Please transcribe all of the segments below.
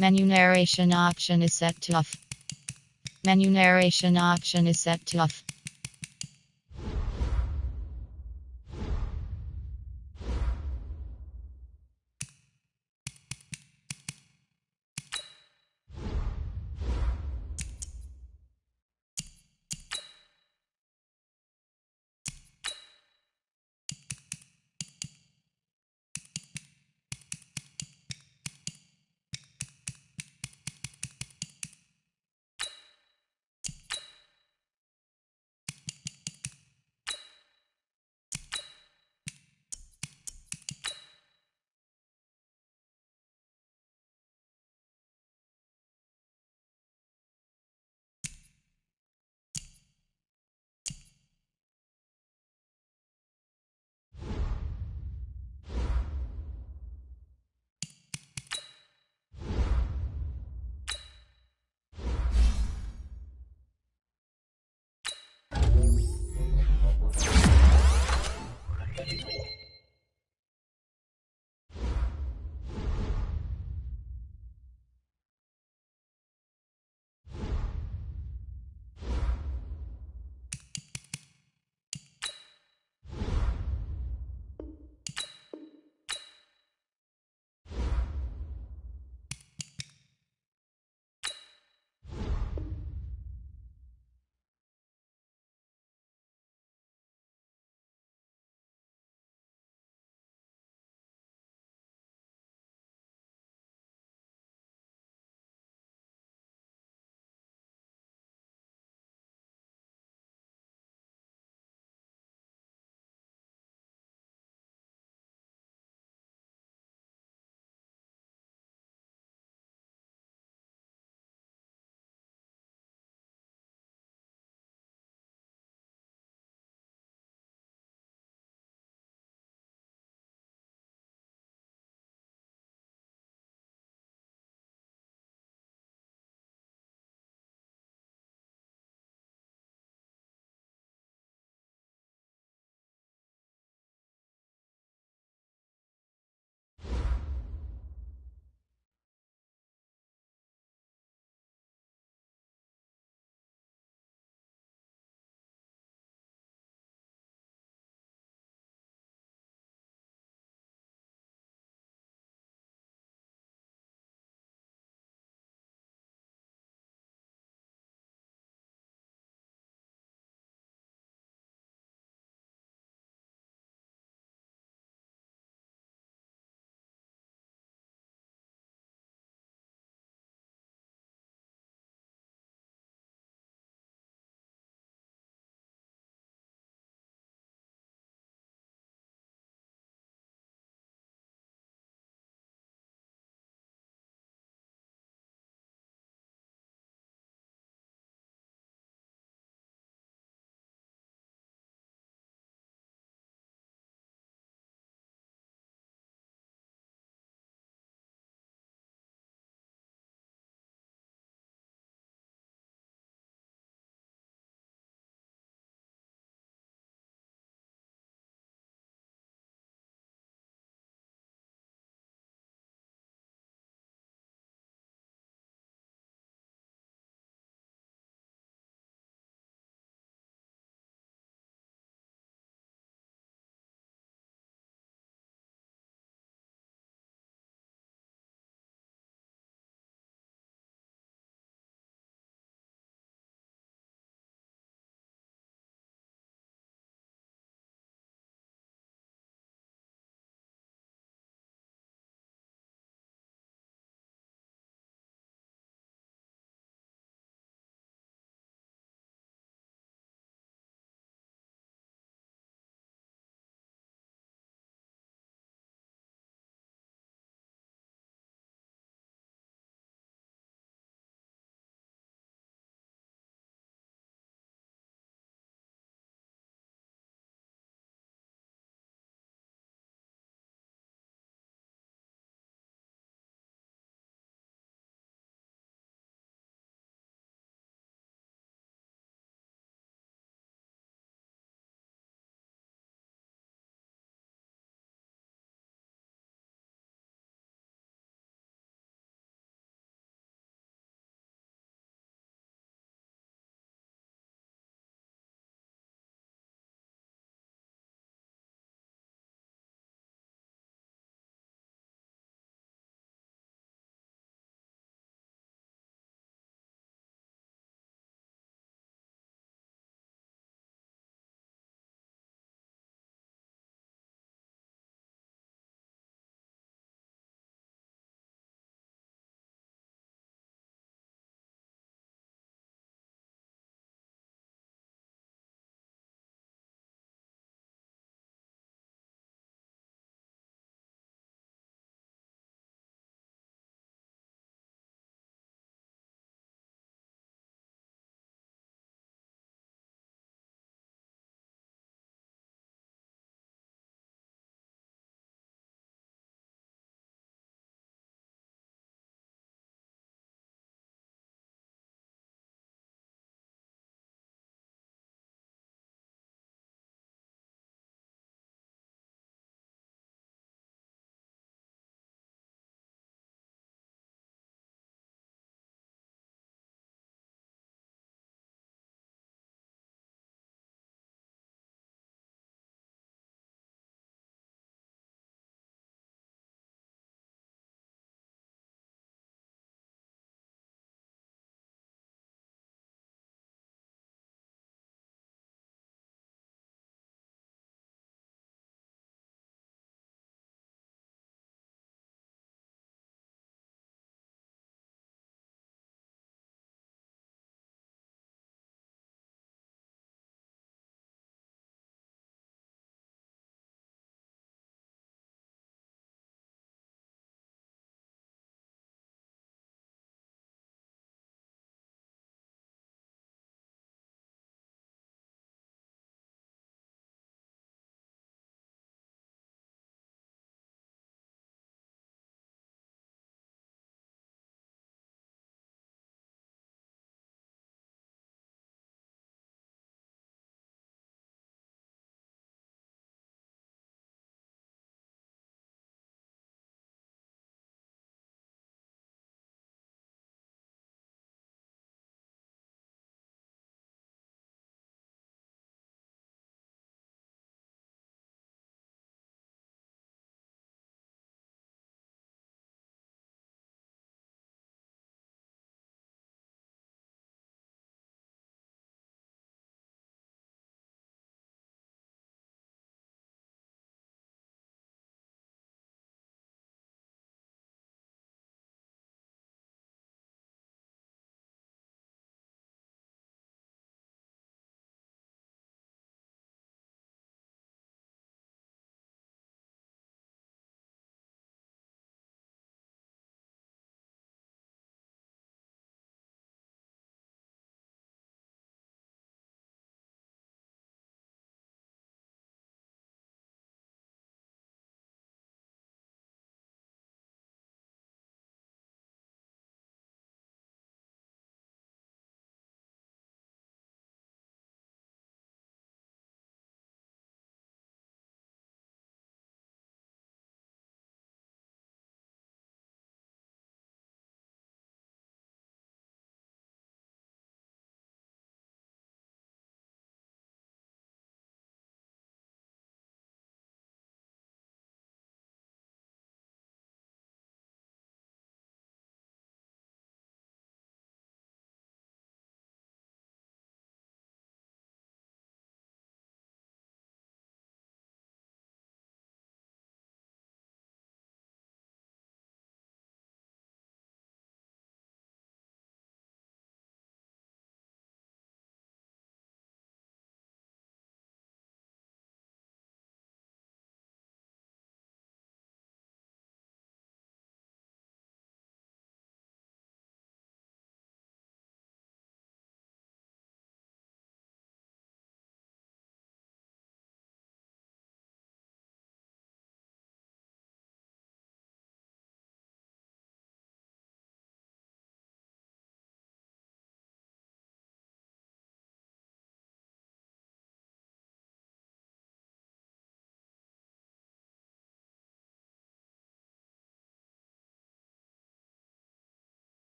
Menu narration option is set to off. Menu narration option is set to off.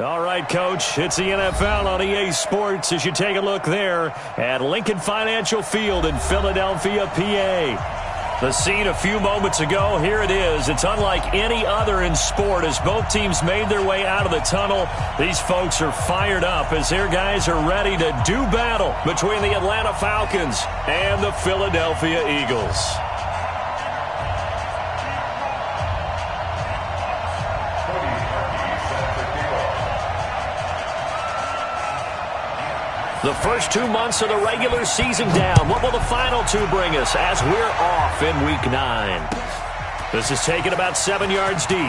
All right, Coach, it's the NFL on EA Sports as you take a look there at Lincoln Financial Field in Philadelphia, PA. The scene a few moments ago, here it is. It's unlike any other in sport as both teams made their way out of the tunnel. These folks are fired up as their guys are ready to do battle between the Atlanta Falcons and the Philadelphia Eagles. The first 2 months of the regular season down. What will the final two bring us as we're off in Week 9? This is taken about 7 yards deep. And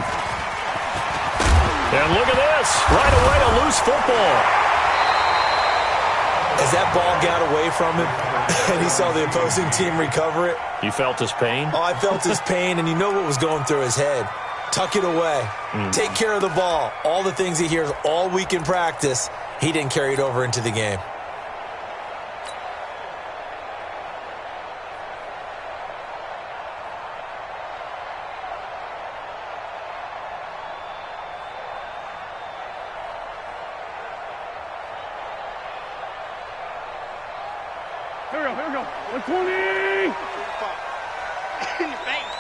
look at this. Right away, a loose football. As that ball got away from him and he saw the opposing team recover it. You felt his pain? Oh, I felt his pain, and you know what was going through his head. Tuck it away. Take care of the ball. All the things he hears all week in practice, he didn't carry it over into the game. Here we go. 120! In your face.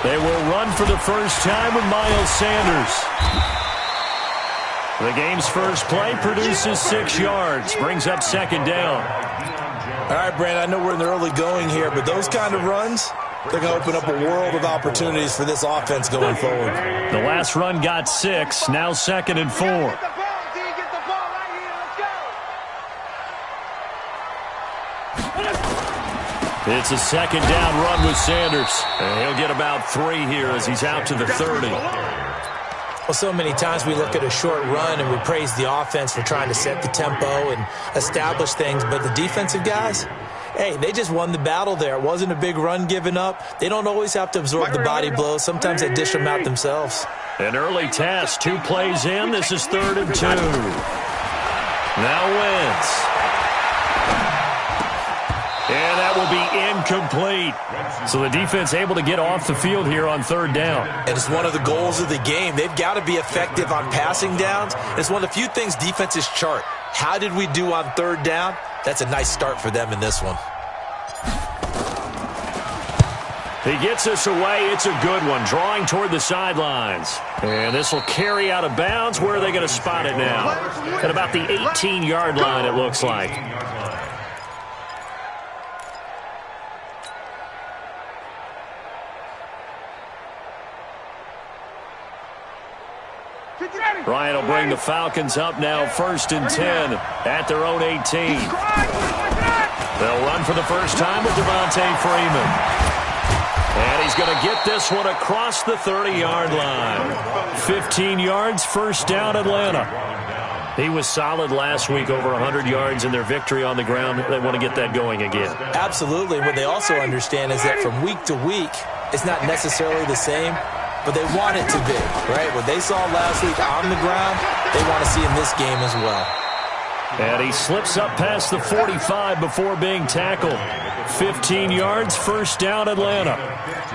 They will run for the first time with Miles Sanders. The game's first play produces 6 yards, brings up second down. All right, Brandon, I know we're in the early going here, but those kind of runs, they're going to open up a world of opportunities for this offense going forward. The last run got 6, now 2nd and 4. It's a second down run with Sanders. And he'll get about 3 here as he's out to the 30. Well, so many times we look at a short run and we praise the offense for trying to set the tempo and establish things, but the defensive guys, hey, they just won the battle there. It wasn't a big run given up. They don't always have to absorb the body blows. Sometimes they dish them out themselves. An early test, 2 plays in. This is 3rd and 2. Now Wentz. And that will be incomplete. So the defense able to get off the field here on 3rd down. And it's one of the goals of the game. They've got to be effective on passing downs. It's one of the few things defenses chart. How did we do on 3rd down? That's a nice start for them in this one. He gets us away. It's a good one. Drawing toward the sidelines. And this will carry out of bounds. Where are they going to spot it now? At about the 18-yard line, it looks like. Ryan will bring the Falcons up now 1st and 10 at their own 18. They'll run for the first time with Devontae Freeman. And he's going to get this one across the 30-yard line. 15 yards, first down Atlanta. He was solid last week, over 100 yards in their victory on the ground. They want to get that going again. Absolutely. What they also understand is that from week to week, it's not necessarily the same, but they want it to be, right? What they saw last week on the ground, they want to see in this game as well. And he slips up past the 45 before being tackled. 15 yards, first down Atlanta.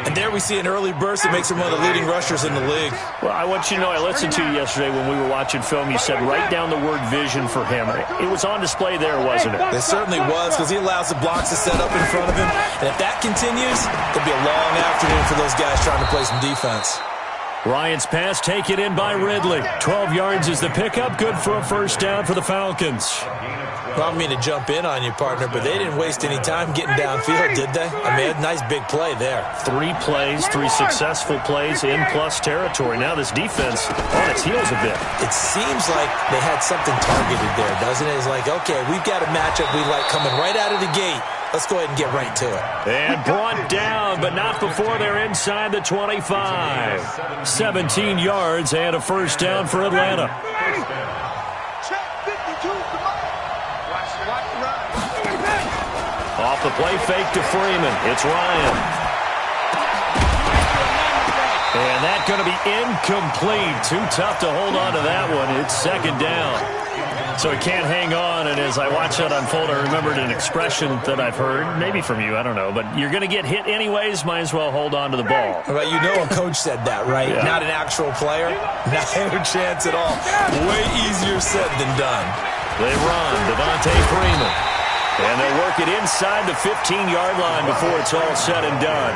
And there we see an early burst that makes him one of the leading rushers in the league. Well, I want you to know, I listened to you yesterday when we were watching film. You said write down the word vision for him. It was on display there, wasn't it? It certainly was, because he allows the blocks to set up in front of him. And if that continues, it'll be a long afternoon for those guys trying to play some defense. Ryan's pass taken in by Ridley. 12 yards is the pickup. Good for a first down for the Falcons. Well, I don't mean to jump in on you, partner, but they didn't waste any time getting downfield, did they? I mean, a nice big play there. 3 plays, 3 successful plays in plus territory. Now this defense on its heels a bit. It seems like they had something targeted there, doesn't it? It's like, okay, we've got a matchup we like coming right out of the gate. Let's go ahead and get right to it. And brought down, but not before they're inside the 25. 17 yards and a first down for Atlanta. Off the play fake to Freeman. It's Ryan. And that's going to be incomplete. Too tough to hold on to that one. It's second down. So he can't hang on, and as I watch that unfold, I remembered an expression that I've heard, maybe from you, I don't know, but you're going to get hit anyways, might as well hold on to the ball. Well, you know a coach said that, right? Yeah. Not an actual player. Not a chance at all. Way easier said than done. They run, Devontae Freeman. And they work it inside the 15-yard line before it's all said and done.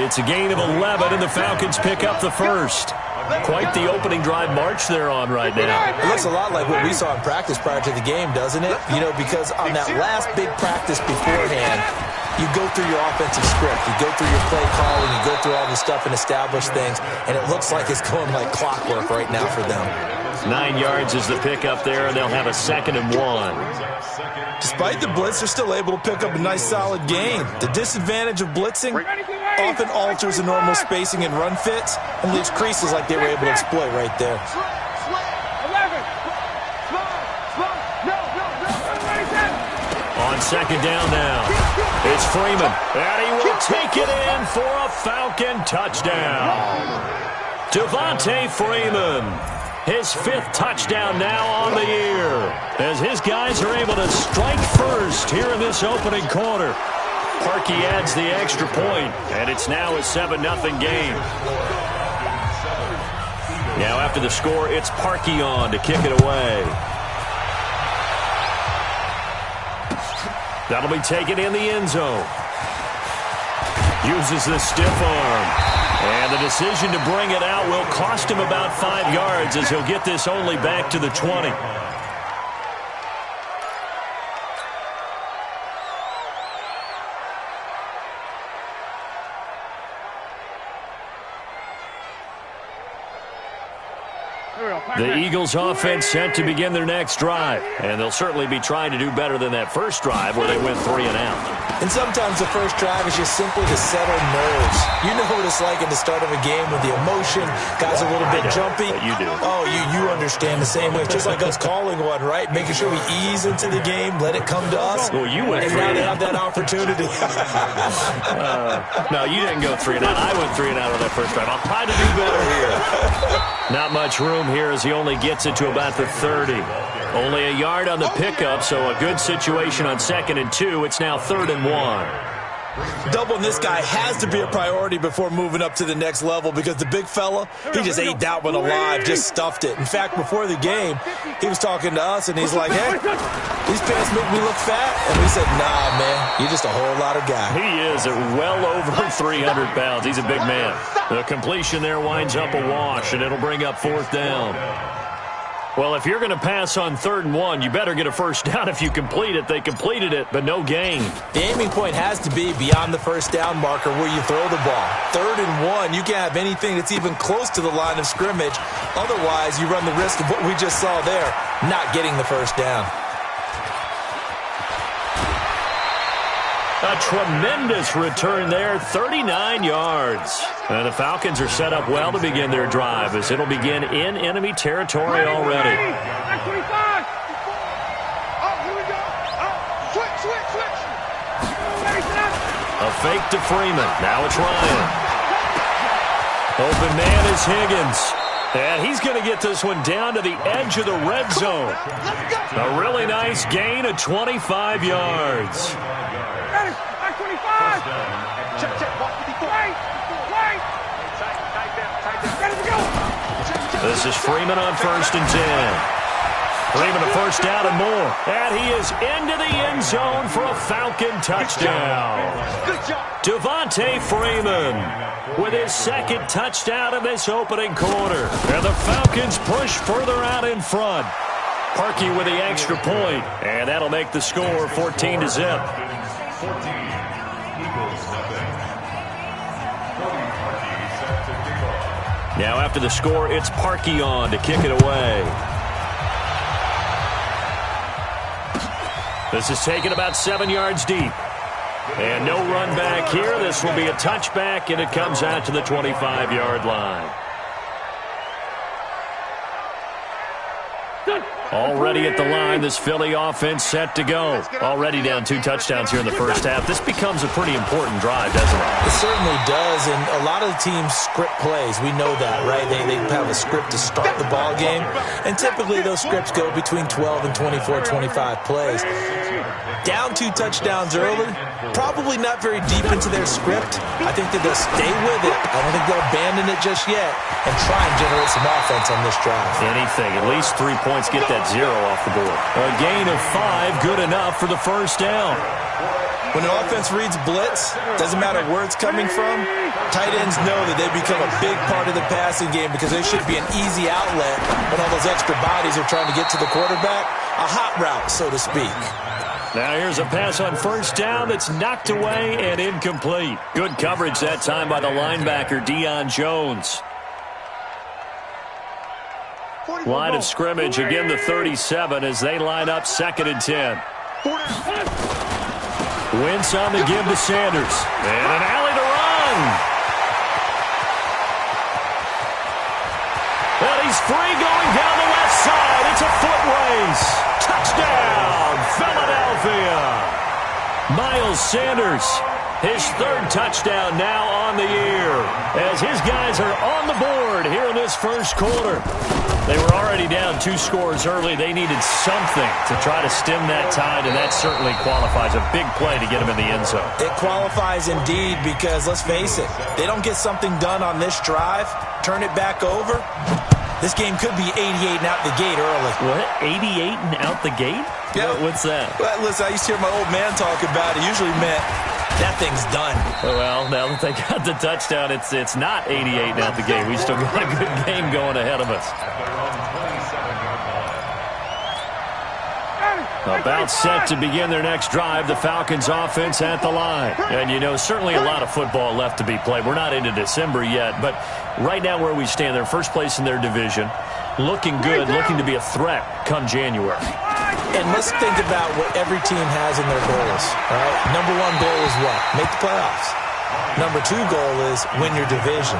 It's a gain of 11, and the Falcons pick up the first. Quite the opening drive march they're on right now. It looks a lot like what we saw in practice prior to the game, doesn't it? You know, because on that last big practice beforehand, you go through your offensive script, you go through your play calling, you go through all the stuff and establish things, and it looks like it's going like clockwork right now for them. 9 yards is the pickup there, and they'll have a 2nd and 1. Despite the blitz, they're still able to pick up a nice solid gain. The disadvantage of blitzing often alters the normal spacing and run fits and leaves creases like they were able to exploit right there. On 2nd down now, it's Freeman, and he will take it in for a Falcon touchdown. Devontae Freeman, his 5th touchdown now on the year, as his guys are able to strike first here in this opening quarter. Parkey adds the extra point, and it's now a 7-0 game. Now after the score, it's Parkey on to kick it away. That'll be taken in the end zone. Uses the stiff arm. And the decision to bring it out will cost him about 5 yards as he'll get this only back to the 20. The Eagles offense set to begin their next drive, and they'll certainly be trying to do better than that first drive where they went 3 and out. And sometimes the first drive is just simply to settle nerves. You know what it's like at the start of a game with the emotion, guys a little bit jumpy. You do. Oh, you understand the same way. It's just like us calling one, right? Making sure we ease into the game, let it come to us. Well, you went and 3 now and they out. have that opportunity. No, you didn't go 3 and out. I went 3 and out on that first drive. I'll try to do better here. Not much room here as he only gets it to about the 30. Only a yard on the pickup, so a good situation on 2nd and 2. It's now 3rd and 1. Doubling this guy has to be a priority before moving up to the next level because the big fella, he just ate that one alive, just stuffed it. In fact, before the game, he was talking to us, and he's like, hey, these pants make me look fat. And we said, nah, man, you're just a whole lot of guy. He is at well over 300 pounds. He's a big man. The completion there winds up a wash, and it'll bring up 4th down. Well, if you're going to pass on 3rd and 1, you better get a first down if you complete it. They completed it, but no gain. The aiming point has to be beyond the first down marker where you throw the ball. 3rd and 1, you can't have anything that's even close to the line of scrimmage. Otherwise, you run the risk of what we just saw there, not getting the first down. A tremendous return there, 39 yards. And the Falcons are set up well to begin their drive as it'll begin in enemy territory already. A fake to Freeman. Now it's Ryan. Open man is Higgins. And he's going to get this one down to the edge of the red zone. A really nice gain of 25 yards. This is Freeman on 1st and 10. Freeman a first down and more. And he is into the end zone for a Falcon touchdown. Devontae Freeman with his 2nd touchdown in this opening quarter. And the Falcons push further out in front. Parkey with the extra point, and that'll make the score 14-0. Now after the score, it's Parkey on to kick it away. This is taken about 7 yards deep. And no run back here. This will be a touchback, and it comes out to the 25-yard line. Already at the line, this Philly offense set to go. Already down 2 touchdowns here in the first half. This becomes a pretty important drive, doesn't it? It certainly does, and a lot of the teams script plays. We know that, right? They have a script to start the ball game, and typically those scripts go between 12 and 24, 25 plays. Down 2 touchdowns early, probably not very deep into their script. I think that they'll stay with it. I don't think they'll abandon it just yet and try and generate some offense on this drive. Anything, at least 3 points, get that 0 off the board. A gain of 5, good enough for the first down. When an offense reads blitz, doesn't matter where it's coming from, tight ends know that they become a big part of the passing game because they should be an easy outlet when all those extra bodies are trying to get to the quarterback. A hot route, so to speak. Now here's a pass on first down that's knocked away and incomplete. Good coverage that time by the linebacker, Deion Jones. Line of scrimmage, again the 37 as they line up 2nd and 10. Wentz on the give to Sanders. And an alley to run. And he's free going down the left side. It's a foot race. Touchdown, Philadelphia. Miles Sanders, his 3rd touchdown now on the year. As his guys are on the board here in this first quarter. They were already down 2 scores early. They needed something to try to stem that tide, and that certainly qualifies. A big play to get them in the end zone. It qualifies indeed because, let's face it, they don't get something done on this drive, turn it back over, this game could be 88 and out the gate early. What? 88 and out the gate? Yeah. What's that? Well, listen, I used to hear my old man talk about it. Usually meant that thing's done. Well, now that they got the touchdown, it's not 88 and out the gate. We still got a good game going ahead of us. About set to begin their next drive, the Falcons offense at the line. And, you know, certainly a lot of football left to be played. We're not into December yet, but right now where we stand, they're first place in their division, looking good, looking to be a threat come January. And let's think about what every team has in their goals, right? Number 1 goal is what? Make the playoffs. Number 2 goal is win your division.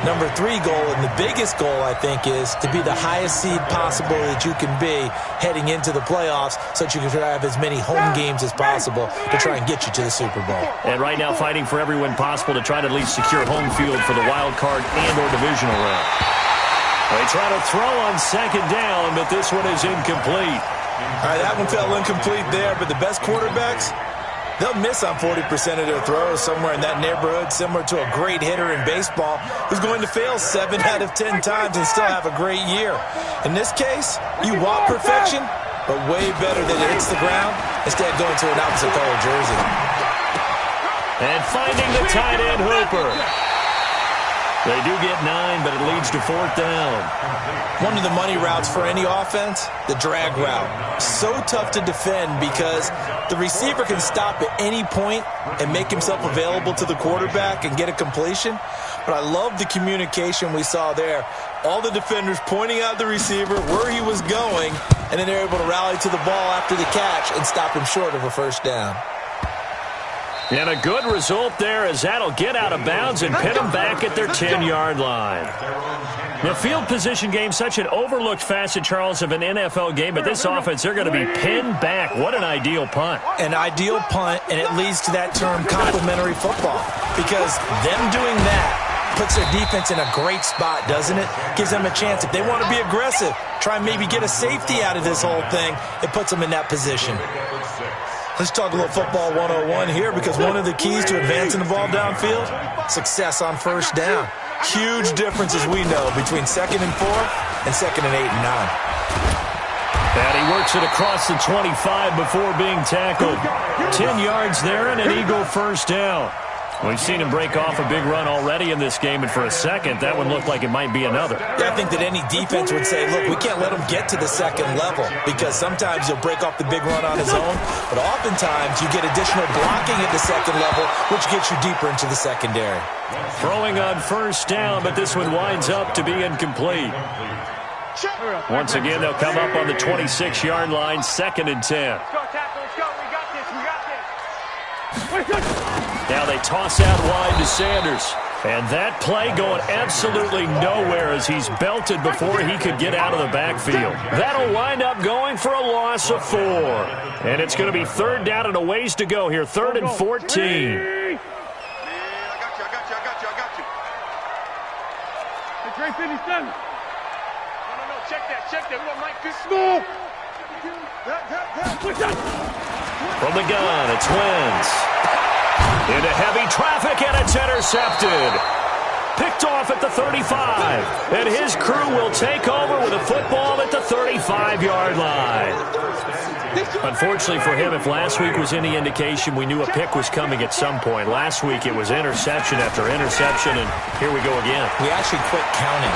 Number 3 goal, and the biggest goal, I think, is to be the highest seed possible that you can be heading into the playoffs so that you can have as many home games as possible to try and get you to the Super Bowl. And right now fighting for every win possible to try to at least secure home field for the wild card and or divisional round. They try to throw on 2nd down, but this one is incomplete. All right, that one fell incomplete there, but the best quarterbacks, they'll miss on 40% of their throws, somewhere in that neighborhood, similar to a great hitter in baseball who's going to fail 7 out of 10 times and still have a great year. In this case, you want perfection, but way better that it hits the ground instead of going to an opposite color jersey. And finding the tight end Hooper. They do get 9, but it leads to 4th down. One of the money routes for any offense, the drag route. So tough to defend because the receiver can stop at any point and make himself available to the quarterback and get a completion. But I love the communication we saw there. All the defenders pointing out the receiver, where he was going, and then they're able to rally to the ball after the catch and stop him short of a first down. And a good result there as that'll get out of bounds and pin them back at their 10-yard line. The field position game, such an overlooked facet, Charles, of an NFL game, but this offense, they're going to be pinned back. What an ideal punt. An ideal punt, and it leads to that term complementary football, because them doing that puts their defense in a great spot, doesn't it? Gives them a chance. If they want to be aggressive, try and maybe get a safety out of this whole thing, it puts them in that position. Let's talk a little football 101 here, because one of the keys to advancing the ball downfield, success on first down. Huge difference, as we know, between 2nd and 4 and 2nd and 8 and 9. And he works it across the 25 before being tackled. 10 yards there and an Eagle first down. We've seen him break off a big run already in this game, and for a second, that one looked like it might be another. Yeah, I think that any defense would say, look, we can't let him get to the 2nd level, because sometimes he'll break off the big run on his own, but oftentimes you get additional blocking at the 2nd level, which gets you deeper into the secondary. Throwing on first down, but this one winds up to be incomplete. Once again, they'll come up on the 26-yard line, 2nd and 10. Let's go, tackle. Let's go. We got this. We got this. Now they toss out wide to Sanders. And that play going absolutely nowhere as he's belted before he could get out of the backfield. That'll wind up going for a loss of 4. And it's going to be third down and a ways to go here. 3rd and 14. Trey 57. No, check that. We want Mike this small. From the gun, it's Wentz. Into heavy traffic, and it's intercepted. Picked off at the 35. And his crew will take over with a football at the 35-yard line. Unfortunately for him, if last week was any indication, we knew a pick was coming at some point. Last week it was interception after interception, and here we go again. We actually quit counting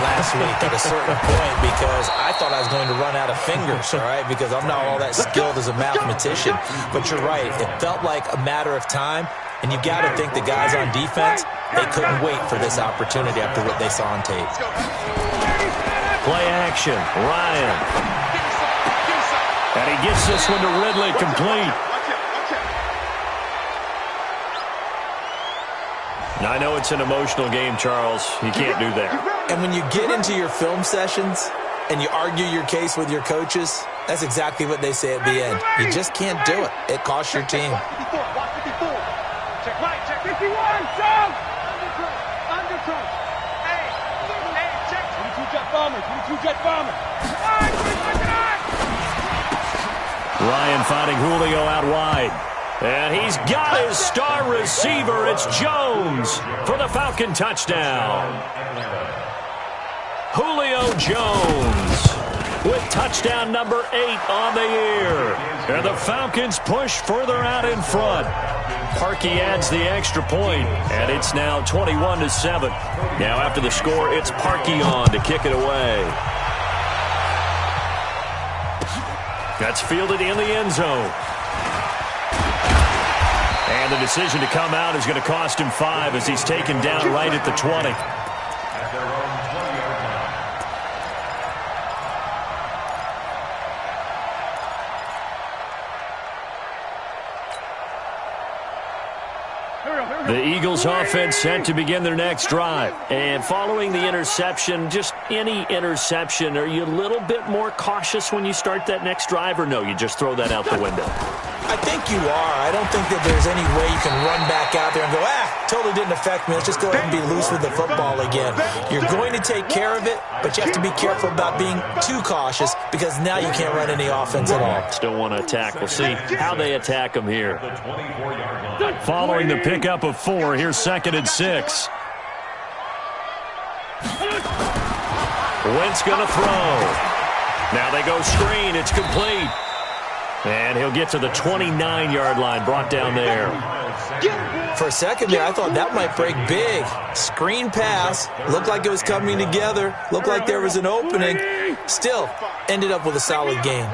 last week at a certain point because I thought I was going to run out of fingers, all right, because I'm not all that skilled as a mathematician. But you're right. It felt like a matter of time, and you got to think the guys on defense, they couldn't wait for this opportunity after what they saw on tape. Play action, Ryan. And he gets this one to Ridley, complete. Now, I know it's an emotional game, Charles. You can't do that. And when you get into your film sessions and you argue your case with your coaches, that's exactly what they say at the end. You just can't do it. It costs your team. Check Mike, check 51, jump! Undercross. Hey, check. 22 jet bomber. Ryan finding Julio out wide. And he's got his star receiver. It's Jones for the Falcon touchdown. Julio Jones with touchdown number 8 on the year. And the Falcons push further out in front. Parkey adds the extra point, and it's now 21-7. Now after the score, it's Parkey on to kick it away. That's fielded in the end zone. And the decision to come out is going to cost him 5 as he's taken down right at the 20. The Eagles offense set to begin their next drive. And following the interception, just any interception, are you a little bit more cautious when you start that next drive, or no, you just throw that out the window? I think you are. I don't think that there's any way you can run back out there and go, totally didn't affect me. Let's just go ahead and be loose with the football again. You're going to take care of it, but you have to be careful about being too cautious because now you can't run any offense at all. Still want to attack. We'll see how they attack them here. Following the pickup of 4, here's 2nd and 6. Wentz going to throw. Now they go screen. It's complete. And he'll get to the 29-yard line, brought down there. For a second there, I thought that might break big. Screen pass. Looked like it was coming together. Looked like there was an opening. Still, ended up with a solid game.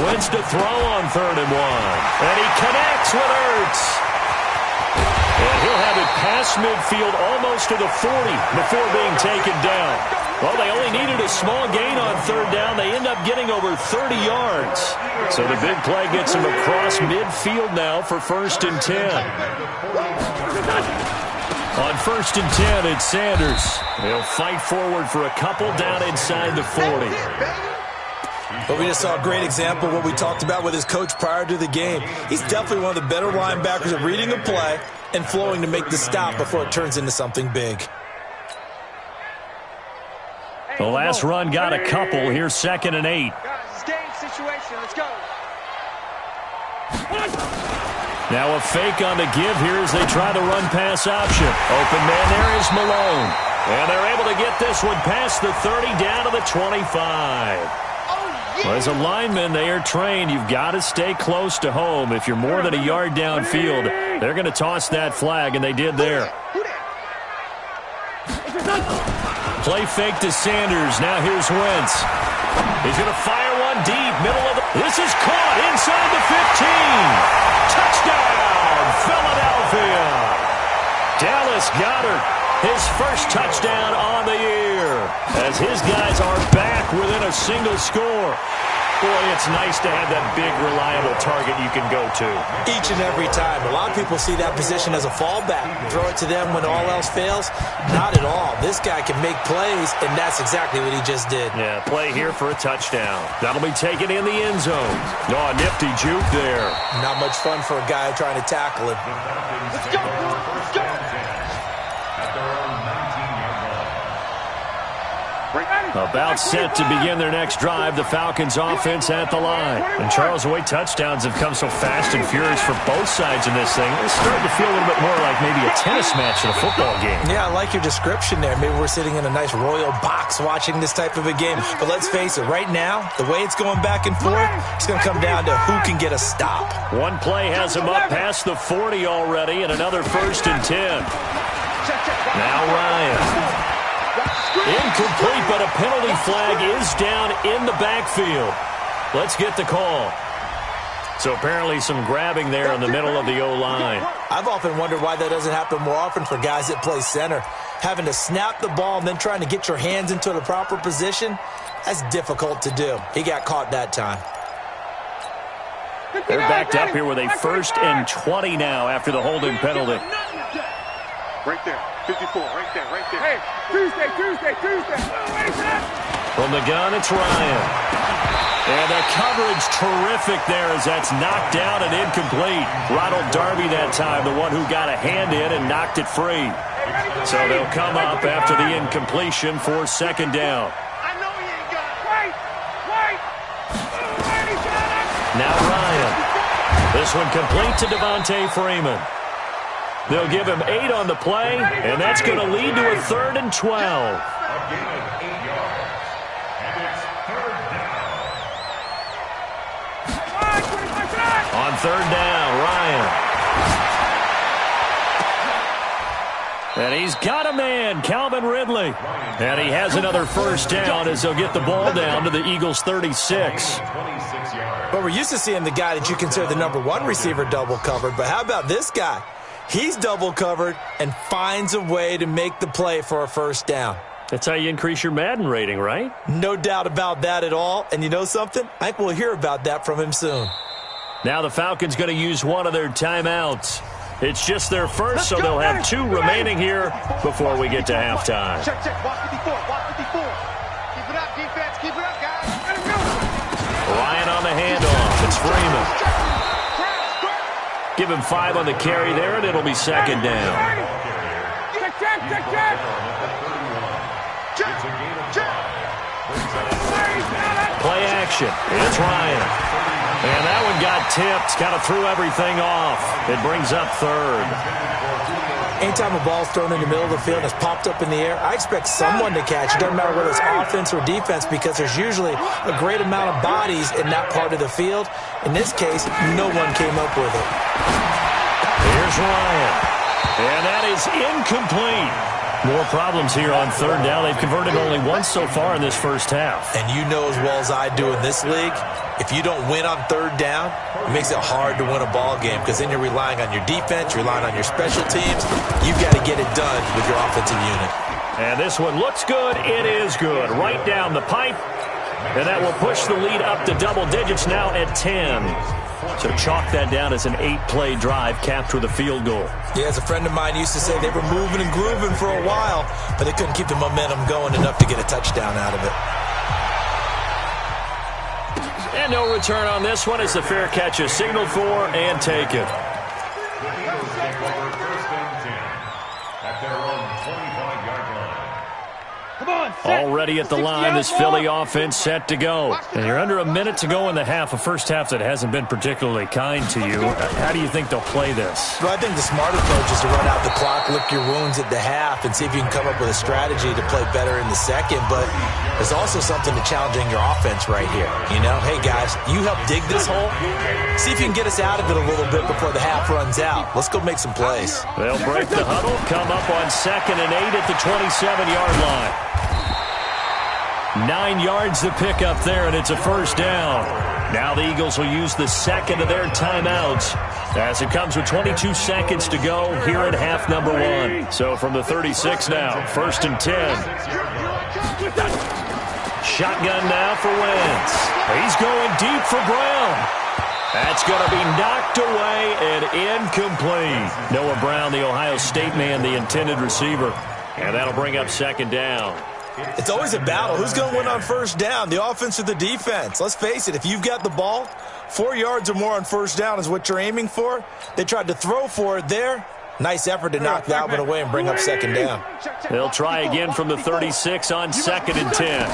Wentz to throw on 3rd and 1. And he connects with Ertz. And he'll have it past midfield almost to the 40 before being taken down. Well, they only needed a small gain on 3rd down. They end up getting over 30 yards. So the big play gets them across midfield now for 1st and 10. On 1st and 10, it's Sanders. He'll fight forward for a couple down inside the 40. But we just saw a great example of what we talked about with his coach prior to the game. He's definitely one of the better linebackers at reading a play and flowing to make the stop before it turns into something big. The last run got a couple. Here's 2nd and 8. Guys, game situation. Let's go. Now a fake on the give here as they try the run pass option. Open man there is Malone. And they're able to get this one past the 30 down to the 25. Well, as a lineman, they are trained. You've got to stay close to home. If you're more than a yard downfield, they're going to toss that flag, and they did there. Play fake to Sanders. Now here's Wentz. He's going to fire one deep, middle of the... This is caught inside the 15. Touchdown, Philadelphia. Dallas Goedert, his first touchdown on the year, as his guys are back within a single score. Boy, it's nice to have that big, reliable target you can go to. Each and every time. A lot of people see that position as a fallback. Throw it to them when all else fails. Not at all. This guy can make plays, and that's exactly what he just did. Yeah, play here for a touchdown. That'll be taken in the end zone. Oh, a nifty juke there. Not much fun for a guy trying to tackle him. Let's go. Let's go. About set to begin their next drive, the Falcons offense at the line. And Charles, the way touchdowns have come so fast and furious for both sides in this thing, it's starting to feel a little bit more like maybe a tennis match in a football game. Yeah, I like your description there. Maybe we're sitting in a nice royal box watching this type of a game. But let's face it, right now, the way it's going back and forth, it's going to come down to who can get a stop. One play has him up past the 40 already, and another 1st and 10. Now Ryan. Incomplete, but a penalty flag is down in the backfield. Let's get the call. So apparently some grabbing there in the middle of the O-line. I've often wondered why that doesn't happen more often for guys that play center. Having to snap the ball and then trying to get your hands into the proper position, that's difficult to do. He got caught that time. They're backed up here with a 1st and 20 now after the holding penalty. Right there. 54, right there. Hey, Tuesday. From the gun, it's Ryan. And the coverage terrific there as that's knocked down and incomplete. Ronald Darby that time, the one who got a hand in and knocked it free. So they'll come up after the incompletion for 2nd down. I know he ain't got it. Wait. Now Ryan. This one complete to Devontae Freeman. They'll give him 8 on the play, and that's going to lead to a 3rd and 12. On 3rd down, Ryan. And he's got a man, Calvin Ridley. And he has another 1st down as they'll get the ball down to the Eagles' 36. But we're used to seeing the guy that you consider the number 1 receiver double covered, but how about this guy? He's double covered and finds a way to make the play for a 1st down. That's how you increase your Madden rating, right? No doubt about that at all. And you know something? I think we'll hear about that from him soon. Now the Falcons going to use one of their timeouts. It's just their first, so they'll have 2 remaining here before we get to halftime. Check. Watch 54. Keep it up, defense. Keep it up, guys. Ryan on the handoff. It's Freeman. Give him 5 on the carry there, and it'll be 2nd down. Play action. It's Ryan. And that one got tipped. Kind of threw everything off. It brings up 3rd. Anytime a ball's thrown in the middle of the field and it's popped up in the air, I expect someone to catch. It doesn't matter whether it's offense or defense because there's usually a great amount of bodies in that part of the field. In this case, no one came up with it. Here's Ryan. And that is incomplete. More problems here on 3rd down. They've converted only once so far in this first half. And you know as well as I do in this league, if you don't win on 3rd down, it makes it hard to win a ball game because then you're relying on your defense, you're relying on your special teams. You've got to get it done with your offensive unit. And this one looks good. It is good. Right down the pipe. And that will push the lead up to double digits now at 10. So chalk that down as an 8-play drive capped with a field goal. Yeah, as a friend of mine used to say, they were moving and grooving for a while, but they couldn't keep the momentum going enough to get a touchdown out of it. And no return on this one as the fair catch is signaled for and taken. Already at the line, this Philly offense set to go. And you're under a minute to go in the half, a first half that hasn't been particularly kind to you. How do you think they'll play this? Well, I think the smart approach is to run out the clock, lick your wounds at the half, and see if you can come up with a strategy to play better in the second. But there's also something to challenging your offense right here. You know, hey, guys, you help dig this hole. See if you can get us out of it a little bit before the half runs out. Let's go make some plays. They'll break the huddle, come up on 2nd and 8 at the 27-yard line. 9 yards to pick up there, and it's a first down. Now the Eagles will use the second of their timeouts as it comes with 22 seconds to go here at half number 1. So from the 36 now, 1st and 10. Shotgun now for Wentz. He's going deep for Brown. That's going to be knocked away and incomplete. Noah Brown, the Ohio State man, the intended receiver. And that'll bring up second down. It's always a battle. Who's going to win on first down, the offense or the defense? Let's face it, if you've got the ball, 4 yards or more on first down is what you're aiming for. They tried to throw for it there. Nice effort to knock that one away and bring up second down. They'll try again from the 36 on 2nd and 10.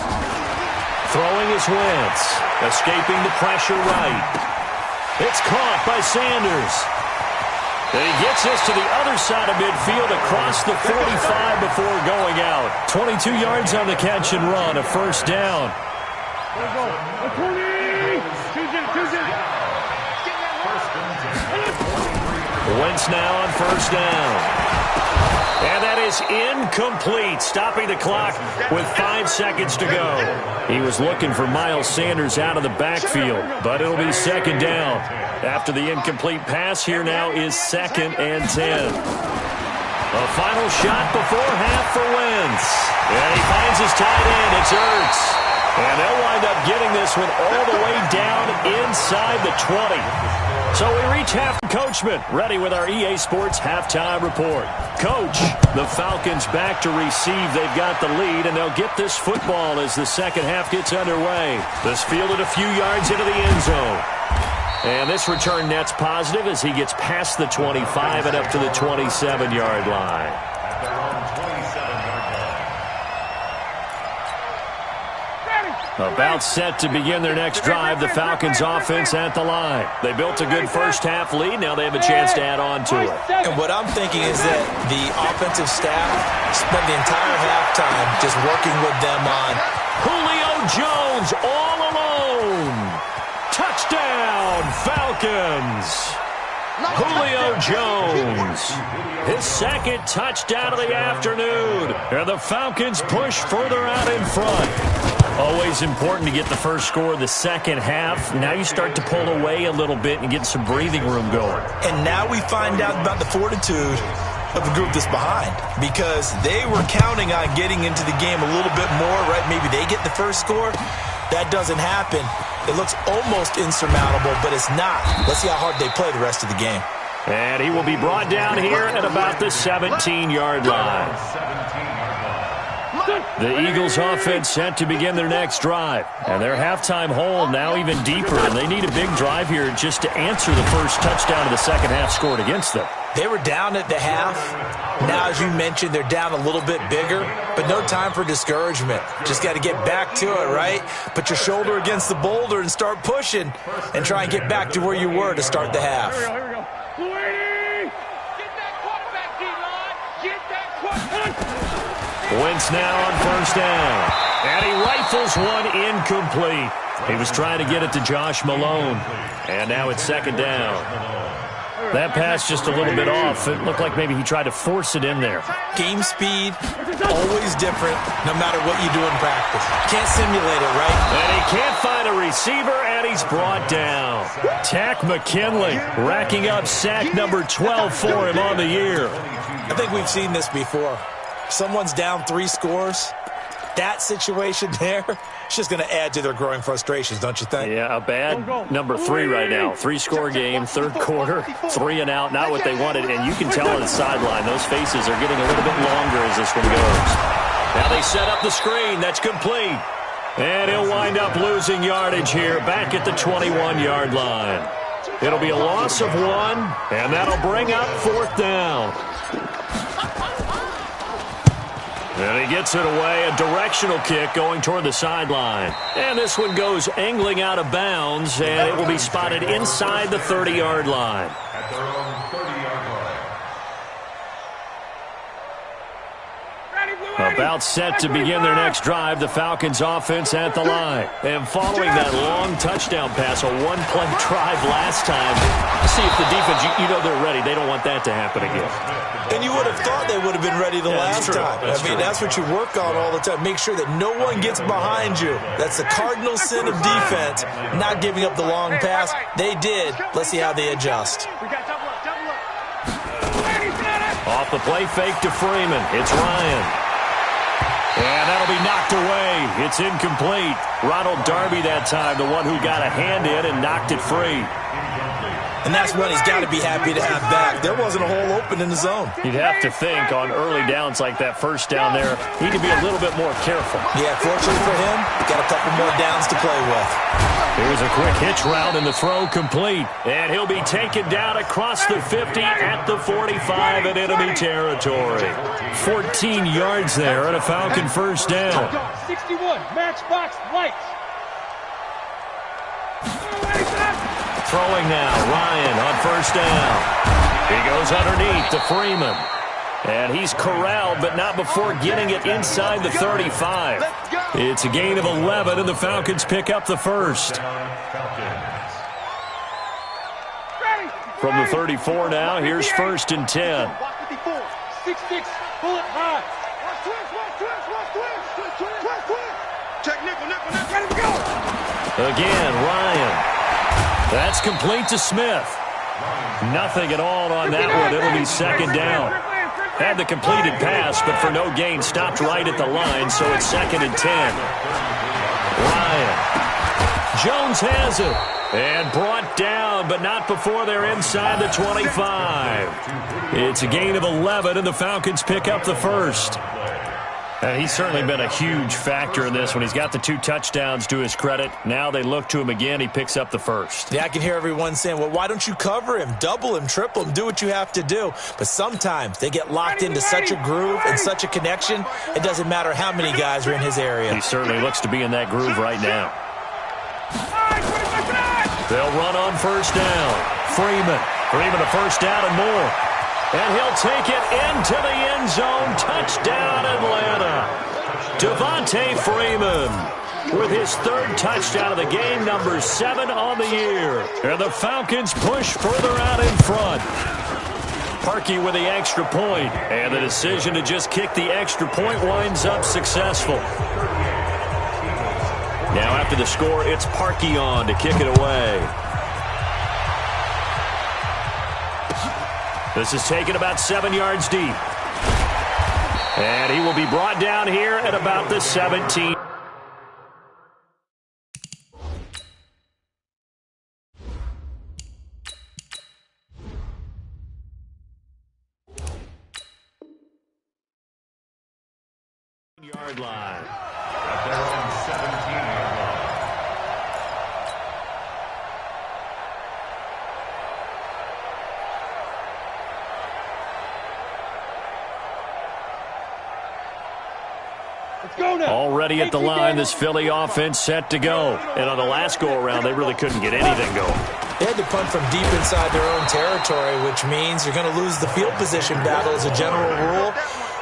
Throwing is Wentz, escaping the pressure right. It's caught by Sanders. And he gets this to the other side of midfield across the 45 before going out. 22 yards on the catch and run, a first down. Wentz now on first down. And that is incomplete, stopping the clock with 5 seconds to go. He was looking for Miles Sanders out of the backfield, but it'll be second down. After the incomplete pass, here now is 2nd and 10. A final shot before half for Wentz. And he finds his tight end. It's Ertz. And they'll wind up getting this one all the way down inside the 20. So we reach half coachman, ready with our EA Sports halftime report. Coach, the Falcons back to receive. They've got the lead, and they'll get this football as the second half gets underway. This fielded a few yards into the end zone. And this return net's positive as he gets past the 25 and up to the 27-yard line. About set to begin their next drive, the Falcons offense at the line. They built a good first half lead. Now they have a chance to add on to it. And what I'm thinking is that the offensive staff spent the entire halftime just working with them on Julio Jones all alone. Touchdown, Falcons. Julio Jones, his second touchdown of the afternoon. And the Falcons push further out in front. Always important to get the first score of the second half. Now you start to pull away a little bit and get some breathing room going. And now we find out about the fortitude of the group that's behind, because they were counting on getting into the game a little bit more, right? Maybe they get the first score. That doesn't happen. It looks almost insurmountable, but it's not. Let's see how hard they play the rest of the game. And he will be brought down here at about the 17-yard line. The Eagles offense set to begin their next drive. And their halftime hole now even deeper, and they need a big drive here just to answer the first touchdown of the second half scored against them. They were down at the half. Now, as you mentioned, they're down a little bit bigger, but no time for discouragement. Just got to get back to it, right? Put your shoulder against the boulder and start pushing and try and get back to where you were to start the half. Here we go. Get that quarterback, D-line. Get that quarterback. Wentz now on first down. And he rifles one incomplete. He was trying to get it to Josh Malone. And now it's second down. That pass just a little bit off. It looked like maybe he tried to force it in there. Game speed, always different, no matter what you do in practice. Can't simulate it, right? And he can't find a receiver, and he's brought down. Tack McKinley racking up sack number 12 for him on the year. I think we've seen this before. Someone's down 3 scores. That situation there, it's just going to add to their growing frustrations, don't you think? Yeah, a bad number 3 right now. 3-score game, third quarter, 3 and out, not what they wanted. And you can tell on the sideline, those faces are getting a little bit longer as this one goes. Now they set up the screen. That's complete. And he'll wind up losing yardage here back at the 21-yard line. It'll be a loss of 1, and that'll bring up fourth down. And he gets it away, a directional kick going toward the sideline. And this one goes angling out of bounds, and it will be spotted inside the 30-yard line. At their own 30-yard line. About set to begin their next drive, the Falcons offense at the line. And following that long touchdown pass, a one-play drive last time, see if the defense, you know they're ready. They don't want that to happen again. And you would have thought they would have been ready the last time. That's what you work on all the time. Make sure that no one gets behind you. That's the cardinal sin of defense, not giving up the long pass. They did. Let's see how they adjust. Off the play fake to Freeman. It's Ryan. And that'll be knocked away. It's incomplete. Ronald Darby that time, the one who got a hand in and knocked it free. And that's one he's got to be happy to have back. There wasn't a hole open in the zone. You'd have to think on early downs like that first down there, he need to be a little bit more careful. Yeah, fortunately for him, got a couple more downs to play with. Here's a quick hitch route and the throw complete. And he'll be taken down across the 50 at the 45 in enemy territory. 14 yards there and a Falcon first down. 61, matchbox lights. Throwing now, Ryan on first down. He goes underneath to Freeman. And he's corralled, but not before getting it inside the 35. It's a gain of 11, and the Falcons pick up the first. From the 34 now, here's first and 10. 6-6, bullet high. Check nickel, ready to go. Again, Ryan. That's complete to Smith. Nothing at all on that one. It'll be second down. Had the completed pass, but for no gain, stopped right at the line, so it's second and 10. Ryan. Jones has it. And brought down, but not before they're inside the 25. It's a gain of 11, and the Falcons pick up the first. And he's certainly been a huge factor in this when he's got the 2 touchdowns to his credit. Now they look to him again. He picks up the first. Yeah, I can hear everyone saying, well, why don't you cover him, double him, triple him, do what you have to do. But sometimes they get locked into such a groove and such a connection, it doesn't matter how many guys are in his area. He certainly looks to be in that groove right now. They'll run on first down. Freeman a first down and more. And he'll take it into the end zone. Touchdown, Atlanta. Devontae Freeman with his 3rd touchdown of the game, number 7 on the year. And the Falcons push further out in front. Parkey with the extra point. And the decision to just kick the extra point winds up successful. Now after the score, it's Parkey on to kick it away. This is taken about 7 yards deep. And he will be brought down here at about the 17. Yard line. At their own 17-yard line. Already at the line, this Philly offense set to go. And on the last go-around, they really couldn't get anything going. They had to punt from deep inside their own territory, which means you're going to lose the field position battle as a general rule.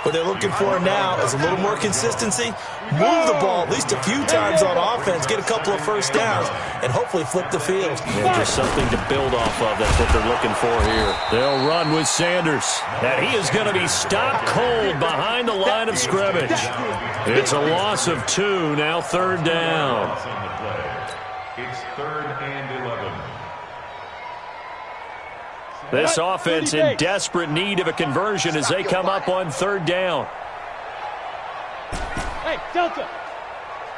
What they're looking for now is a little more consistency, move the ball at least a few times on offense, get a couple of first downs, and hopefully flip the field. Yeah, just something to build off of. That's what they're looking for here. They'll run with Sanders. And he is going to be stopped cold behind the line of scrimmage. It's a loss of 2, now 3rd down. It's 3rd and 11. This offense in desperate need of a conversion as they come up on 3rd down. Hey, Delta.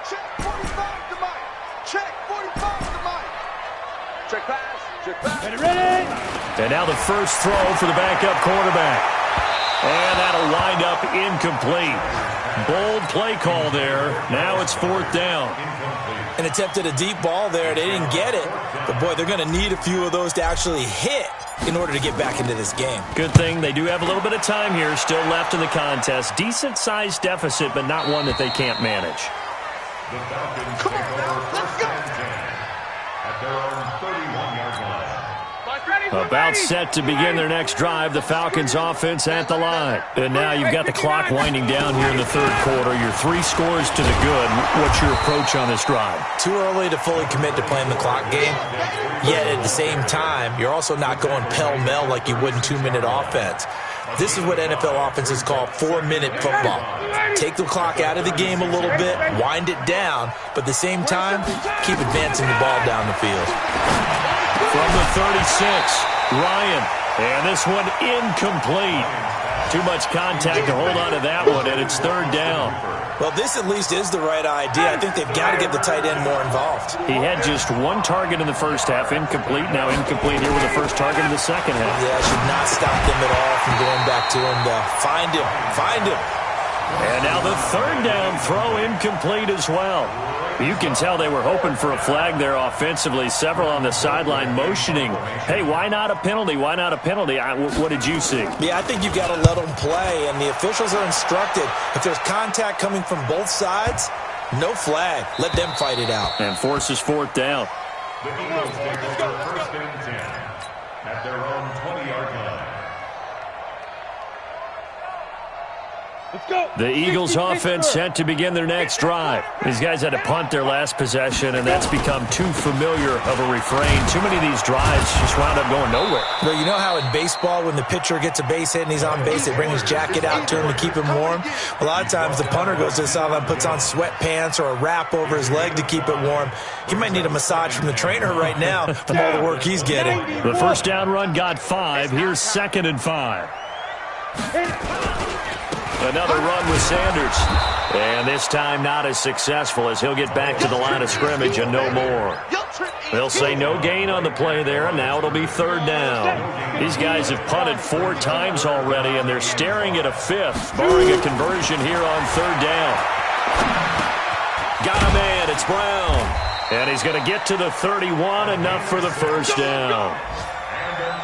Check 45 to Mike. Check 45 to Mike. Check pass. Check pass. Ready? And now the first throw for the backup quarterback. And that'll wind up incomplete. Bold play call there. Now it's 4th down. And attempted a deep ball there. They didn't get it. But, boy, they're going to need a few of those to actually hit in order to get back into this game. Good thing they do have a little bit of time here still left in the contest. Decent-sized deficit, but not one that they can't manage. The Falcons take over first and 10 at their own 31-yard line. About set to begin their next drive, the Falcons offense at the line. And now you've got the clock winding down here in the 3rd quarter. Your 3 scores to the good. What's your approach on this drive? Too early to fully commit to playing the clock game. Yet at the same time, you're also not going pell-mell like you would in 2-minute offense. This is what NFL offenses call 4-minute football. Take the clock out of the game a little bit, wind it down, but at the same time, keep advancing the ball down the field. From the 36, Ryan. And this one incomplete. Too much contact to hold on to that one, and it's third down. Well, this at least is the right idea. I think they've got to get the tight end more involved. He had just one target in the first half, incomplete. Now incomplete here with the first target in the second half. Yeah, should not stop them at all from going back to him. Find him. Find him. And now the third down throw incomplete as well. You can tell they were hoping for a flag there offensively. Several on the sideline motioning, hey, why not a penalty? Why not a penalty? What did you see? Yeah, I think you've got to let them play, and the officials are instructed. If there's contact coming from both sides, no flag. Let them fight it out. And forces fourth down. The Eagles take over first and 10 at their own 20-yard line. The Eagles offense set to begin their next drive. These guys had to punt their last possession, and that's become too familiar of a refrain. Too many of these drives just wound up going nowhere. Well, you know how in baseball when the pitcher gets a base hit and he's on base, they bring his jacket out to him to keep him warm? A lot of times the punter goes to the sideline, puts on sweatpants or a wrap over his leg to keep it warm. He might need a massage from the trainer right now from all the work he's getting. The first down run got 5. Here's 2nd and 5. Another run with Sanders. And this time not as successful as he'll get back to the line of scrimmage and no more. They'll say no gain on the play there, and now it'll be third down. These guys have punted 4 times already, and they're staring at a 5th, barring a conversion here on third down. Got a man, it's Brown. And he's going to get to the 31, enough for the first down.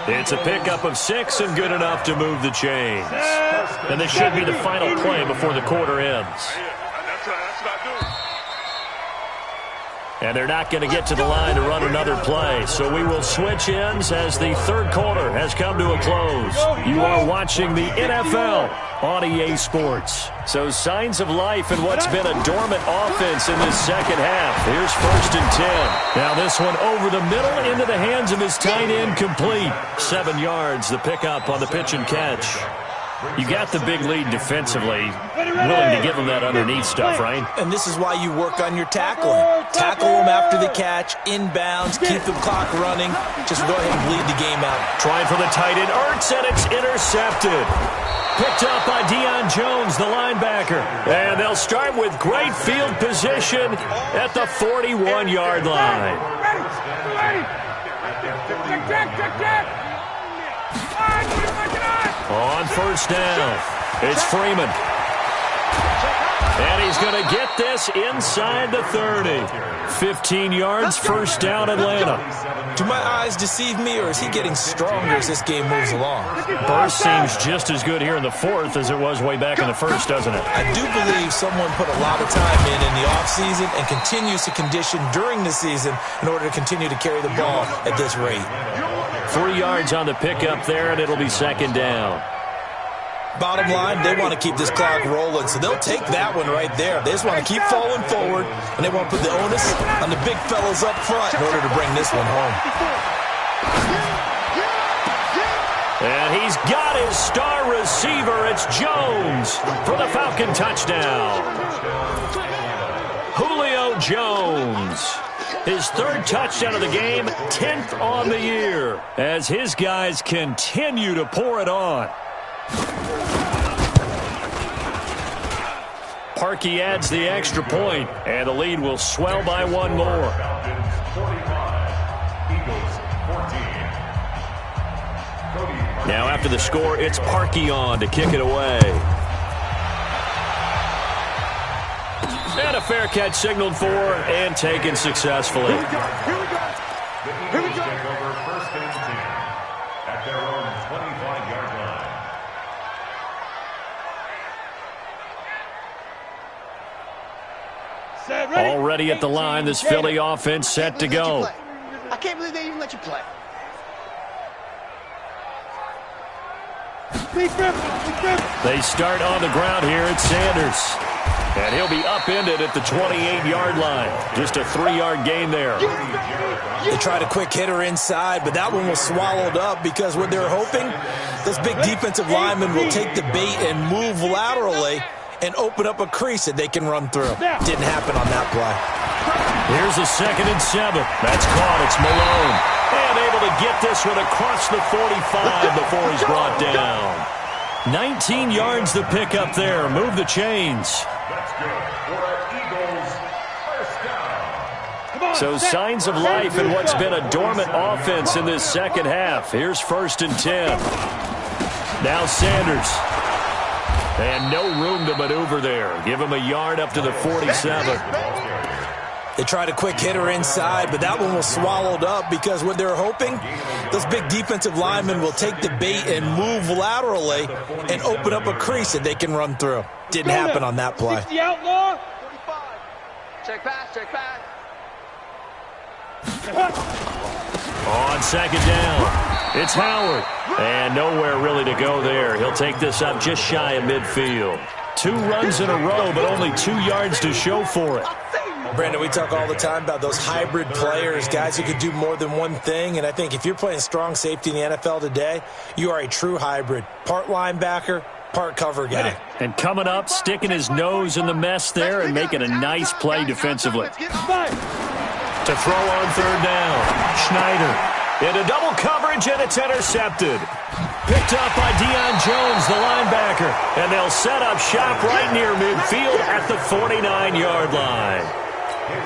It's a pickup of 6 and good enough to move the chains. And this should be the final play before the quarter ends. And they're not going to get to the line to run another play. So we will switch ends as the third quarter has come to a close. You are watching the NFL on EA Sports. So signs of life in what's been a dormant offense in this second half. Here's 1st and 10. Now this one over the middle into the hands of his tight end, complete. 7 yards, the pickup on the pitch and catch. You got the big lead defensively, willing to give them that underneath stuff, right? And this is why you work on your tackling. Tackle them after the catch, inbounds, keep the clock running. Just go ahead and bleed the game out. Trying for the tight end, Ertz, and it's intercepted. Picked up by Deion Jones, the linebacker. And they'll start with great field position at the 41-yard line. On first down, it's Freeman. And he's going to get this inside the 30. 15 yards, first down, Atlanta. Do my eyes deceive me, or is he getting stronger as this game moves along? Burst seems just as good here in the 4th as it was way back in the 1st, doesn't it? I do believe someone put a lot of time in the offseason and continues to condition during the season in order to continue to carry the ball at this rate. 3 yards on the pickup there, and it'll be 2nd down. Bottom line, they want to keep this clock rolling, so they'll take that one right there. They just want to keep falling forward, and they want to put the onus on the big fellas up front in order to bring this one home. And he's got his star receiver. It's Jones for the Falcon touchdown. Julio Jones. His 3rd touchdown of the game, 10th on the year, as his guys continue to pour it on. Parkey adds the extra point, and the lead will swell by 1 more. Falcons 45, Eagles 14. Now after the score, it's Parkey on to kick it away. And a fair catch signaled for and taken successfully. The Eagles take over first and 10 at their own 25-yard line. Already at the line, this Philly offense set to go. I can't believe they even let you play. They start on the ground here at Sanders. And he'll be upended at the 28-yard line. Just a 3-yard gain there. They tried a quick hitter inside, but that one was swallowed up because what they're hoping, those big defensive linemen will take the bait and move laterally and open up a crease that they can run through. Didn't happen on that play. Here's a 2nd and 7. That's caught. It's Malone. And able to get this one across the 45 before he's brought down. 19 yards to pick up there. Move the chains. That's good for our Eagles' first down. So signs of life in what's been a dormant offense in this second half. Here's 1st and 10. Now Sanders. And no room to maneuver there. Give him a yard up to the 47. They tried a quick hitter inside, but that one was swallowed up because what they're hoping, those big defensive linemen will take the bait and move laterally and open up a crease that they can run through. Didn't happen on that play. The outlaw. 45. Check pass, check pass. On 2nd down, it's Howard. And nowhere really to go there. He'll take this up just shy of midfield. 2 runs in a row, but only 2 yards to show for it. Brandon, we talk all the time about those hybrid players, guys who can do more than one thing. And I think if you're playing strong safety in the NFL today, you are a true hybrid. Part linebacker, part cover guy. And coming up, sticking his nose in the mess there and making a nice play defensively. To throw on 3rd down, Schneider. Into double coverage, and it's intercepted. Picked up by Deion Jones, the linebacker. And they'll set up shop right near midfield at the 49-yard line.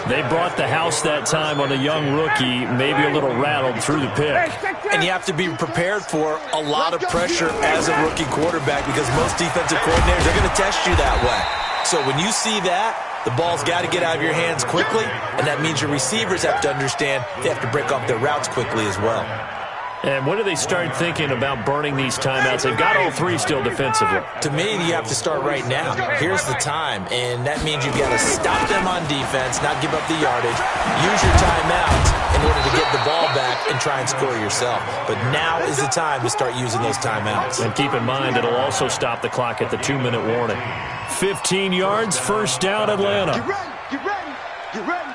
They brought the house that time on a young rookie, maybe a little rattled through the pick. And you have to be prepared for a lot of pressure as a rookie quarterback because most defensive coordinators are going to test you that way. So when you see that, the ball's got to get out of your hands quickly, and that means your receivers have to understand they have to break off their routes quickly as well. And when do they start thinking about burning these timeouts? They've got all 3 still defensively. To me, you have to start right now. Here's the time, and that means you've got to stop them on defense, not give up the yardage, use your timeout in order to get the ball back and try and score yourself. But now is the time to start using those timeouts. And keep in mind, it'll also stop the clock at the 2-minute warning. 15 yards, 1st down, Atlanta. Get ready, get ready, get ready.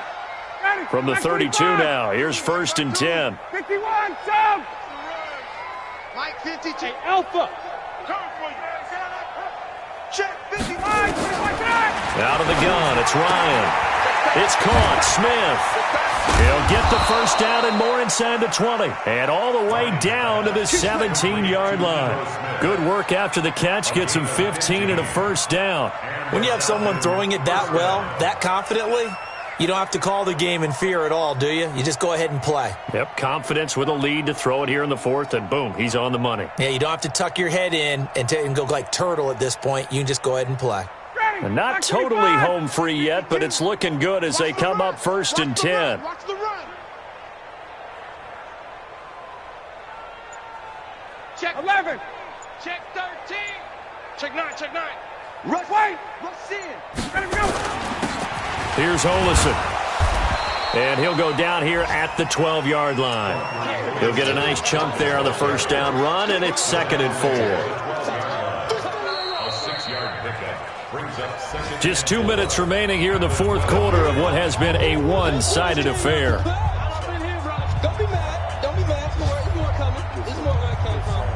From the 32 now, here's 1st and 10. 51, Sam. Mike 52. Hey, Alpha. Check 55. Out of the gun, it's Ryan. It's caught, Smith. He'll get the 1st down and more inside the 20. And all the way down to the 17-yard line. Good work after the catch, gets him 15 and a 1st down. When you have someone throwing it that well, that confidently, you don't have to call the game in fear at all, do you? You just go ahead and play. Yep, confidence with a lead to throw it here in the 4th, and boom, he's on the money. Yeah, you don't have to tuck your head in and go like turtle at this point. You can just go ahead and play. And not totally home free yet, but it's looking good as they come up 1st and 10. Watch the run. Check 11. Check 13. Check 9. Check 9. Rush. Wait. Rush in. Ready to go. Here's Olison. And he'll go down here at the 12-yard line. He'll get a nice chunk there on the 1st down run, and it's 2nd and 4. A 6-yard pickup brings up 2nd. Just 2 minutes remaining here in the 4th quarter of what has been a one-sided affair. Don't be mad. Don't be mad. There's more coming. There's more where it came from.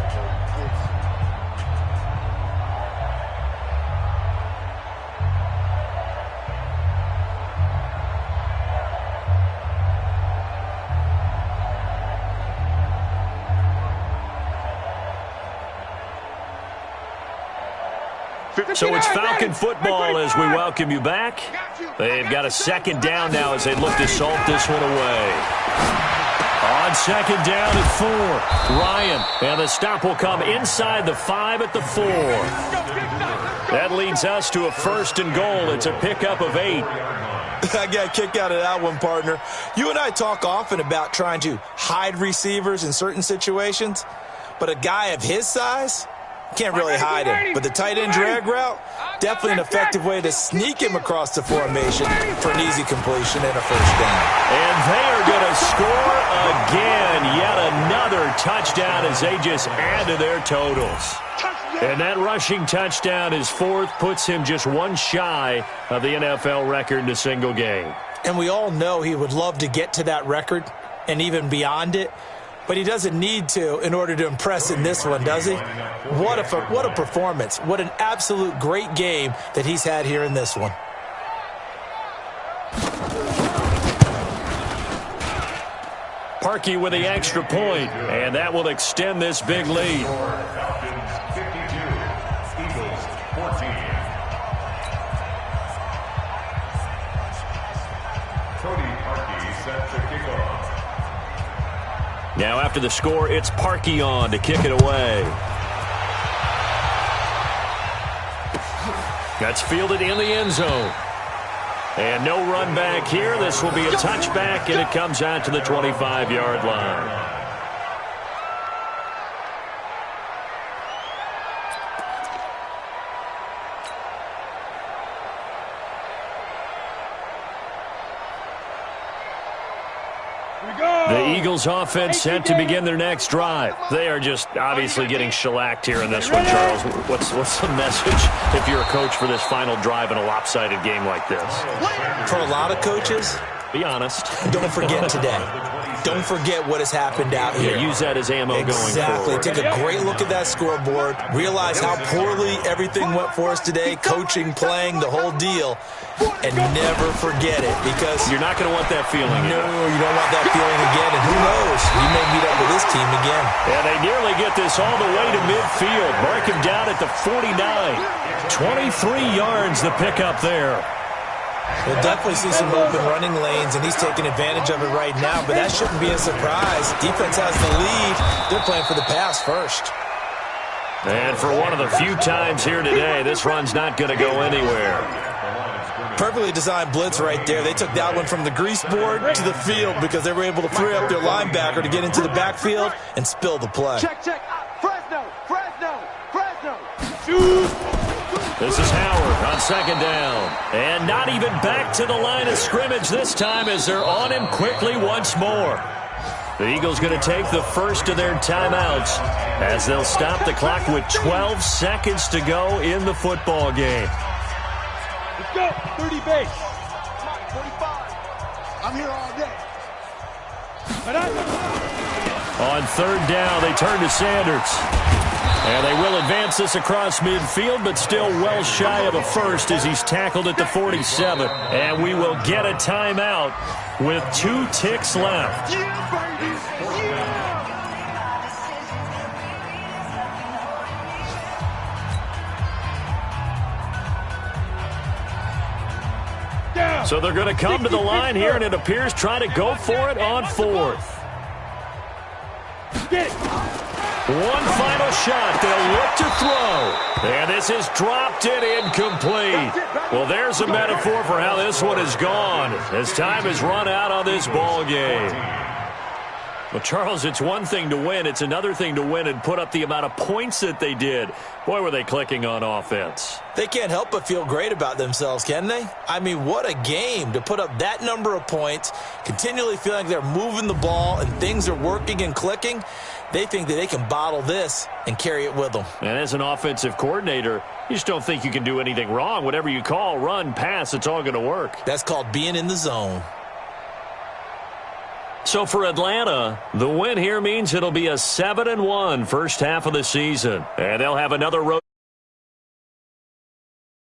So it's Falcon football as we welcome you back. They've got a 2nd down now as they look to salt this one away. On 2nd down at 4, Ryan. And the stop will come inside the 5 at the 4. That leads us to a 1st and goal. It's a pickup of 8. I got a kick out of that one, partner. You and I talk often about trying to hide receivers in certain situations, but a guy of his size can't really hide him. But the tight end drag route, definitely an effective way to sneak him across the formation for an easy completion and a 1st down. And they are going to score again. Yet another touchdown as they just add to their totals. And that rushing touchdown, his 4th, puts him just one shy of the NFL record in a single game. And we all know he would love to get to that record and even beyond it. But he doesn't need to in order to impress in this one, does he? What a performance. What an absolute great game that he's had here in this one. Parkey with the extra point, and that will extend this big lead. 14. Cody Parkey set to kick off. Now after the score, it's Parkey on to kick it away. That's fielded in the end zone. And no run back here. This will be a touchback, and it comes out to the 25-yard line. The Eagles offense set to begin their next drive. They are just obviously getting shellacked here in this one, Charles. What's the message if you're a coach for this final drive in a lopsided game like this? For a lot of coaches, be honest. Don't forget today. Don't forget what has happened out here. Yeah, use that as ammo going forward. Exactly. Take a great look at that scoreboard. Realize how poorly everything went for us today. Coaching, playing, the whole deal. And never forget it, because you're not going to want that feeling. No, you don't want that feeling again. And who knows? You may meet up with this team again. Yeah, they nearly get this all the way to midfield. Mark him down at the 49. 23 yards the pickup there. We'll definitely see some open running lanes, and he's taking advantage of it right now, but that shouldn't be a surprise. Defense has the lead. They're playing for the pass first. And for one of the few times here today, this run's not going to go anywhere. Perfectly designed blitz right there. They took that one from the grease board to the field because they were able to free up their linebacker to get into the backfield and spill the play. Check. Fresno. This is Howard on second down. And not even back to the line of scrimmage this time as they're on him quickly once more. The Eagles going to take the first of their timeouts as they'll stop the clock with 12 seconds to go in the football game. Let's go. 30 base. 45. I'm here all day. On third down, they turn to Sanders. And they will advance this across midfield, but still well shy of a first as he's tackled at the 47. And we will get a timeout with 2 ticks left. Yeah, baby. Down. So they're going to come to the line here, and it appears try to go for it on fourth. Get. One final shot. They'll look to throw. And this is dropped and incomplete. Well, there's a metaphor for how this one has gone as time has run out on this ball game. Well, Charles, it's one thing to win. It's another thing to win and put up the amount of points that they did. Boy, were they clicking on offense. They can't help but feel great about themselves, can they? I mean, what a game to put up that number of points, continually feeling like they're moving the ball and things are working and clicking. They think that they can bottle this and carry it with them. And as an offensive coordinator, you just don't think you can do anything wrong. Whatever you call, run, pass, it's all going to work. That's called being in the zone. So for Atlanta, the win here means it'll be a 7-1 first half of the season. And they'll have another road.